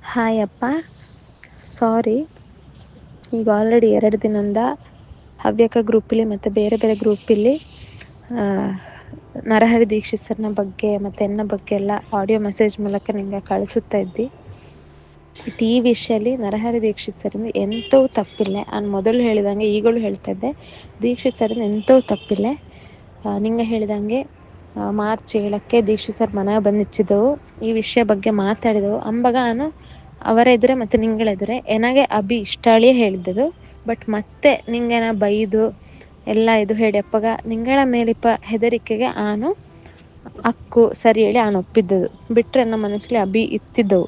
Hi ಅಪ್ಪ, ಸಾರಿ. ಈಗ already 2 ದಿನದಿಂದ ಹವ್ಯಕ ಗ್ರೂಪಲ್ಲಿ ಮತ್ತು ಬೇರೆ ಬೇರೆ ಗ್ರೂಪಲ್ಲಿ ನರಹರಿ ದೀಕ್ಷಿತ್ ಸರ್ನ ಬಗ್ಗೆ ಮತ್ತು ನನ್ನ ಬಗ್ಗೆ ಎಲ್ಲ ಆಡಿಯೋ ಮೆಸೇಜ್ ಮೂಲಕ ನಿಮಗೆ ಕಳಿಸುತ್ತಾ ಇದ್ದಿ. ಈ ವಿಷಯದಲ್ಲಿ ನರಹರಿ ದೀಕ್ಷಿತ್ ಸರಿಂದ ಎಂಥವು ತಪ್ಪಿಲ್ಲ. ನಾನು ಮೊದಲು ಹೇಳಿದಂಗೆ ಈಗಲೂ ಹೇಳ್ತಾ ಇದ್ದೆ, ದೀಕ್ಷಿತ್ ಸರಿಂದ ಎಂಥವು ತಪ್ಪಿಲ್ಲ. ನಿಂಗೆ ಹೇಳಿದಂಗೆ ಮಾರ್ಚ್ 7ಕ್ಕೆ ದೀಕ್ಷಿತ್ ಸರ್ ಮನೆಗೆ ಬಂದಿಚ್ಚಿದ್ದೆವು. ಈ ವಿಷಯ ಬಗ್ಗೆ ಮಾತಾಡಿದೆವು. ಅಂಬಾಗ ನಾನು ಅವರ ಎದುರೇ ಮತ್ತು ನಿಂಗಳೆದುರೇ ಎನಗೆ ಅಭಿ ಇಷ್ಟಾಳಿಯೇ ಹೇಳಿದ್ದದು. ಬಟ್ ಮತ್ತೆ ನಿಂಗೆನ ಬೈದು ಎಲ್ಲ ಇದು ಹೇಳಿ ಅಪ್ಪಗ ನಿಂಗಳ ಮೇಲಿಪ್ಪ ಹೆದರಿಕೆಗೆ ಆನು ಅಕ್ಕು ಸರಿ ಹೇಳಿ ಆನು ಒಪ್ಪಿದ್ದದು. ಬಿಟ್ಟರೆ ನನ್ನ ಮನಸ್ಸಲ್ಲಿ ಅಭಿ ಇತ್ತಿದ್ದವು.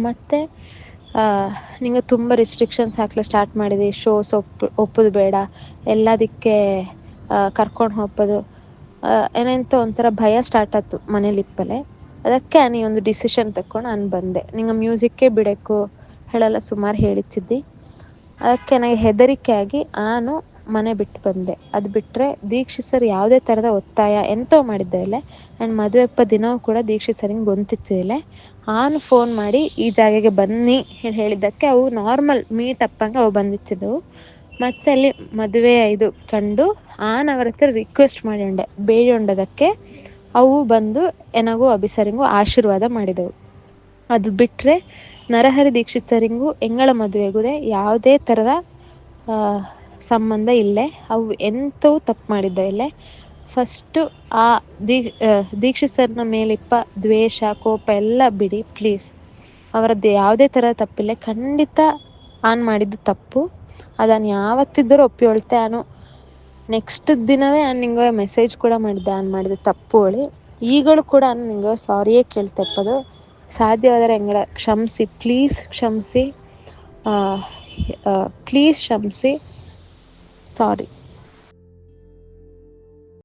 ಮತ್ತು ನಿಂಗೆ ತುಂಬ ರಿಸ್ಟ್ರಿಕ್ಷನ್ಸ್ ಹಾಕಲು ಸ್ಟಾರ್ಟ್ ಮಾಡಿದೆ. ಶೋಸ್ ಒಪ್ಪೋದು ಬೇಡ, ಎಲ್ಲದಕ್ಕೆ ಕರ್ಕೊಂಡು ಹೋಗೋದು ಏನೆಂತ ಒಂಥರ ಭಯ ಸ್ಟಾರ್ಟ್ ಆಯ್ತು ಮನೇಲಿಪ್ಪಲೆ. ಅದಕ್ಕೆ ನೀ ಒಂದು ಡಿಸಿಷನ್ ತಗೊಂಡು ನಾನು ಬಂದೆ. ನಿಂಗೆ ಮ್ಯೂಸಿಕ್ಕೇ ಬಿಡೋಕ್ಕೂ ಹೇಳೆಲ್ಲ ಸುಮಾರು ಹೇಳಿಚ್ಚಿದ್ದಿ. ಅದಕ್ಕೆ ನನಗೆ ಹೆದರಿಕೆ ಆಗಿ ನಾನು ಮನೆ ಬಿಟ್ಟು ಬಂದೆ. ಅದು ಬಿಟ್ಟರೆ ದೀಕ್ಷಿತ್ ಸರ್ ಯಾವುದೇ ಥರದ ಒತ್ತಾಯ ಎಂಥವು ಮಾಡಿದ್ದೆ ಇಲ್ಲ. ಆ್ಯಂಡ್ ಮದುವೆಪ್ಪ ದಿನವೂ ಕೂಡ ದೀಕ್ಷಿತ್ ಸರಿಂಗೆ ಗೊತ್ತಿತ್ತಿಲ್ಲ. ನಾನು ಫೋನ್ ಮಾಡಿ ಈ ಜಾಗಕ್ಕೆ ಬನ್ನಿ ಹೇಳಿದ್ದಕ್ಕೆ ಅವು ನಾರ್ಮಲ್ ಮೀಟ್ ಅಪ್ಪಂಗೆ ಅವು ಬಂದಿತ್ತಿದ್ದವು. ಮತ್ತು ಅಲ್ಲಿ ಮದುವೆ ಇದು ಕಂಡು ಅವರ ಹತ್ರ ರಿಕ್ವೆಸ್ಟ್ ಮಾಡಿಂಡೆ, ಬೇಡಿಕೊಂಡದಕ್ಕೆ ಅವು ಬಂದು ಎನಗೂ ಅಭಿಸರಿಂಗೂ ಆಶೀರ್ವಾದ ಮಾಡಿದೆವು. ಅದು ಬಿಟ್ಟರೆ ನರಹರಿ ದೀಕ್ಷಿತ್ ಸರಿಂಗೂ ಎಂಗಳ ಮದುವೆಗೂ ಯಾವುದೇ ಥರದ ಸಂಬಂಧ ಇಲ್ಲೇ. ಅವು ಎಂಥವು ತಪ್ಪು ಮಾಡಿದ್ದ ಇಲ್ಲೇ. ಫಸ್ಟು ಆ ದೀಕ್ಷಿತ್ ಸರ್ನ ಮೇಲಿಪ್ಪ ದ್ವೇಷ ಕೋಪ ಎಲ್ಲ ಬಿಡಿ ಪ್ಲೀಸ್. ಅವರದ್ದು ಯಾವುದೇ ಥರ ತಪ್ಪಿಲ್ಲ. ಖಂಡಿತ ಆನ್ ಮಾಡಿದ್ದು ತಪ್ಪು. ಅದನ್ನು ಯಾವತ್ತಿದ್ದರೂ ಒಪ್ಪಿಕೊಳ್ತೆ. ನಾನು ನೆಕ್ಸ್ಟ್ ದಿನವೇ ನಾನು ನಿಂಗೆ ಮೆಸೇಜ್ ಕೂಡ ಮಾಡಿದ್ದೆ, ಆನ್ ಮಾಡಿದ್ದು ತಪ್ಪು ಹೇಳಿ. ಈಗಲೂ ಕೂಡ ನಾನು ನಿಂಗೆ ಸಾರಿಯೇ ಕೇಳ್ತೆಪ್ಪದು. ಸಾಧ್ಯವಾದರೆ ಎಂಗಳ ಕ್ಷಮಿಸಿ, ಪ್ಲೀಸ್ ಕ್ಷಮಿಸಿ, ಪ್ಲೀಸ್ ಕ್ಷಮಿಸಿ. ಸಾರಿ.